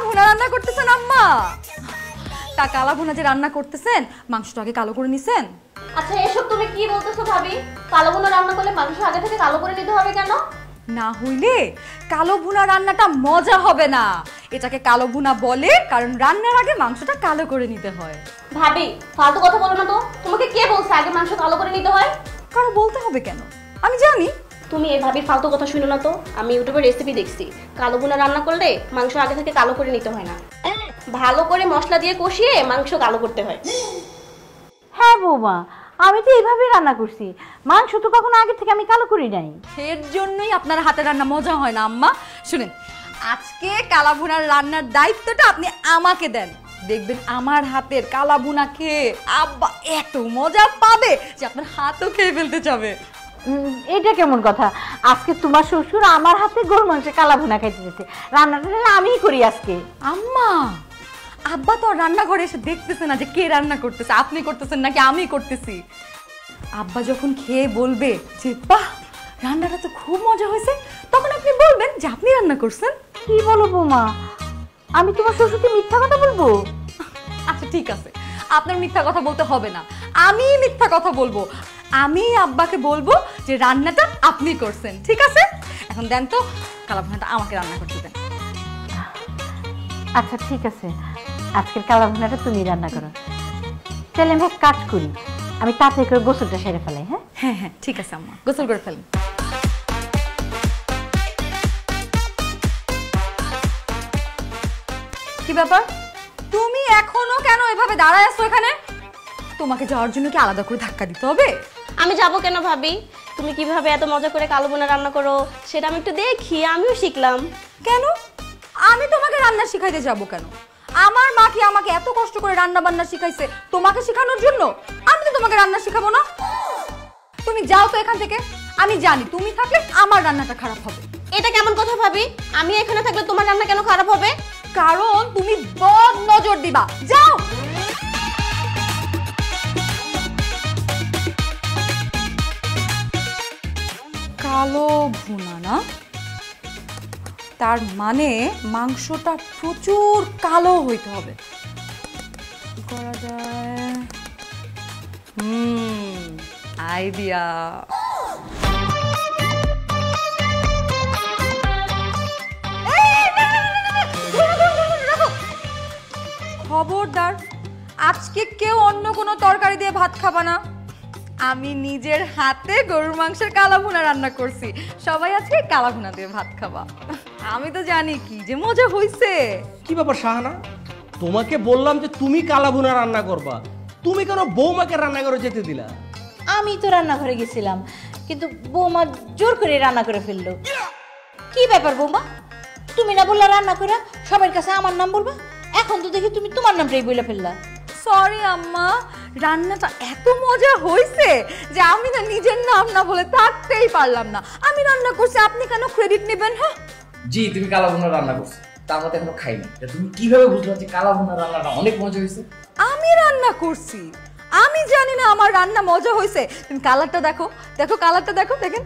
ভুনা রান্না করতেছেন আম্মা? তা কালা ভুনা যে রান্না করতেছেন, মাংসটা আগে কালো করে নিছেন? আচ্ছা এসব তুমি কি বলতেছো ভাবি? কালো ভুনা রান্না করলে মাংস আগে থেকে কালো করে নিতে হবে কেন? না হইলে কালো ভুনা রান্নাটা মজা হবে না। এটাকে কালো ভুনা বলে কারণ রান্নার আগে মাংসটা কালো করে নিতে হয়। ভাবি ফালতু কথা বলো না তো। তোমাকে কে বলছে আগে মাংস কালো করে নিতে হয়? কারণ বলতে হবে কেন? আমি জানি। তুমি এই ভাবির ফালতু কথা শুনো না তো। আমি ইউটিউবে রেসিপি দেখছি, কালো ভুনা রান্না করলে মাংস আগে থেকে কালো করে নিতে হয় না, ভালো করে মশলা দিয়ে কষিয়ে মাংস কালো করতে হয়। হ্যাঁ বৌমা, আমি তো এইভাবে রান্না করছি, মাংস তো কখনো আগে থেকে আমি কালো করি নাই। এর জন্যই আপনার হাতের রান্না মজা হয় না আম্মা। শুনেন, আজকে কালা ভুনার রান্নার দায়িত্বটা আপনি আমাকে দেন। দেখবেন আমার হাতের কালা ভুনা খেয়ে আব্বা এত মজা পাবে যে আপনার হাতও খেয়ে ফেলতে যাবে। এটা কেমন কথা? আজকে তোমার শ্বশুর আমার হাতে গরু মাংসের কালা ভুনা খাইতে দিতে, রান্নাটা আমিই করি আজকে। আম্মা, আব্বা তো রান্নাঘরে এসে দেখতেছে না যে কে রান্না করতেছে, আপনি করতেছেন নাকি আমি করতেছি। আব্বা যখন খেয়ে বলবে যে বাহ রান্নাটা তো খুব মজা হয়েছে, তখন আপনি বলবেন যে আপনি রান্না করছেন। কি বলো বৌমা, আমি তোমার শ্বশুরকে মিথ্যা কথা বলবো? আচ্ছা ঠিক আছে, আপনার মিথ্যা কথা বলতে হবে না, আমি মিথ্যা কথা বলবো। আমি আব্বাকে বলবো যে রান্নাটা আপনি করছেন। ঠিক আছে, এখন দেন তো কালা ভুনাটা আমাকে রান্না করতে দেন। আচ্ছা ঠিক আছে, আজকের কালা ভুনাটা তুমি রান্না করো। তাহলে আমি এক কাজ করি, আমি তাড়াতাড়ি করে গোসলটা সেরে ফেলাই। হ্যাঁ হ্যাঁ হ্যাঁ ঠিক আছে আম্মা, গোসল করে ফেলেন। কি ব্যাপার, তুমি এখনো কেন এভাবে দাঁড়ায় আছো এখানে? তোমাকে যাওয়ার জন্য কি আলাদা করে ধাক্কা দিতে হবে? আমি যাবো কেন ভাবি? তুমি কিভাবে এত মজা করে কালো ভুনা রান্না করো সেটা আমি একটু দেখি, আমিও শিখলাম। কেন আমি তোমাকে রান্না শিখাইতে যাব কেন? আমার মা কি আমাকে এত কষ্ট করে রান্না বান্না শিখাইছে তোমাকে শেখানোর জন্য? আমি তো তোমাকে রান্না শিখাবো না। তুমি যাও তো এখান থেকে, আমি জানি তুমি থাকলে আমার রান্নাটা খারাপ হবে। এটা কেমন কথা ভাবি? আমি এখানে থাকলে তোমার রান্না কেন খারাপ হবে? কারণ তুমি বদ নজর দিবা। যাও। কালো ভুনা না, তার মানে মাংসটা প্রচুর কালো হইতে হবে। কি করা যায়? আইডিয়া। খবরদার, আজকে কেউ অন্য কোনো তরকারি দিয়ে ভাত খাবা না। আমি নিজের হাতে গরুর মাংসের কালা ভুনা রান্না করছি, সবাই আজকে কালা ভুনা দিয়ে ভাত খাবা। আমি তো জানি কি যে মজা হইছে। কি ব্যাপার শাহানা, তোমাকে বললাম যে তুমি কালা ভুনা রান্না করবা, তুমি কেন বৌমাকে রান্না করে যেতে দিলা? আমি তো রান্নাঘরে গেছিলাম, কিন্তু বৌমা জোর করে রান্না করে ফেললো। কি ব্যাপার বৌমা, তুমি না বললা রান্না করে সবার কাছে আমার নাম বলবা, এখন তো দেখি তুমি তোমার নামটাই বলে ফেললা। সরি আম্মা, রান্নাটা এত মজা হয়েছে যে আমি না নিজের নাম না বলে থাকতেই পারলাম না। আমি রান্না করছি, আপনি কেন ক্রেডিট নেবেন? হ্যাঁ জি, তুমি কালা ভুনা রান্না করছো, তা আমরা তো এখনো খাইনি। তুমি কিভাবে বুঝলে যে কালা ভুনা রান্নাটা অনেক মজা হয়েছে? আমি রান্না করছি, আমি জানি না আমার রান্না মজা হয়েছে? তুমি কালারটা দেখো, দেখো কালারটা দেখো, দেখেন।